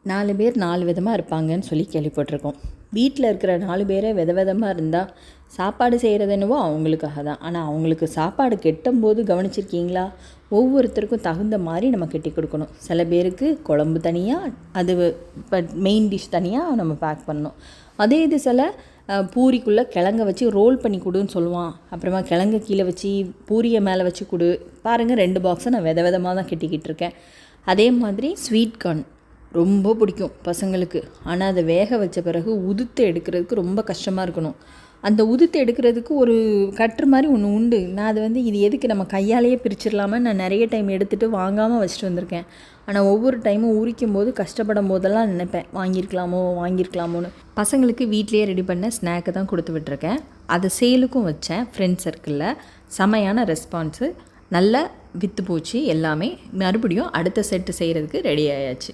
4 பேர் 4 விதமாக இருப்பாங்கன்னு சொல்லி கேள்விப்பட்டிருக்கோம். வீட்டில் இருக்கிற 4 பேரே விதமாக இருந்தால் சாப்பாடு செய்கிறது என்னவோ அவங்களுக்காக தான். ஆனால் அவங்களுக்கு சாப்பாடு கெட்டும்போது கவனிச்சிருக்கீங்களா? ஒவ்வொருத்தருக்கும் தகுந்த மாதிரி நம்ம கெட்டி கொடுக்கணும். சில பேருக்கு குழம்பு தனியாக, அது இப்போ மெயின் டிஷ் தனியாக நம்ம பேக் பண்ணணும். அதே இது சில பூரிக்குள்ளே கிழங்க வச்சு ரோல் பண்ணி கொடுன்னு சொல்லுவான். அப்புறமா கிழங்க கீழே வச்சு பூரியை மேலே வச்சு கொடு. பாருங்கள், 2 பாக்ஸை நான் விதமாக தான் கெட்டிக்கிட்டு இருக்கேன். அதே மாதிரி ஸ்வீட் கார்ன் ரொம்ப பிடிக்கும் பசங்களுக்கு. ஆனால் அதை வேக வச்ச பிறகு உதுத்து எடுக்கிறதுக்கு ரொம்ப கஷ்டமாக இருக்கணும். அந்த உதுத்து எடுக்கிறதுக்கு ஒரு கட்டுற மாதிரி ஒன்று உண்டு. நான் அது இது எதுக்கு நம்ம கையாலேயே பிரிச்சிடலாமா, நான் நிறைய டைம் எடுத்துகிட்டு வாங்காமல் வச்சுட்டு வந்திருக்கேன். ஆனால் ஒவ்வொரு டைமும் உரிக்கும் போது கஷ்டப்படும் போதெல்லாம் நினைப்பேன், வாங்கியிருக்கலாமோன்னு. பசங்களுக்கு வீட்லேயே ரெடி பண்ண ஸ்நாக்கை தான் கொடுத்து விட்டுருக்கேன். அதை சேலுக்கும் வச்சேன் ஃப்ரெண்ட் சர்க்கிளில். செமையான ரெஸ்பான்ஸு, நல்லா விற்று போச்சு எல்லாமே. மறுபடியும் அடுத்த செட்டு செய்கிறதுக்கு ரெடி ஆயாச்சு.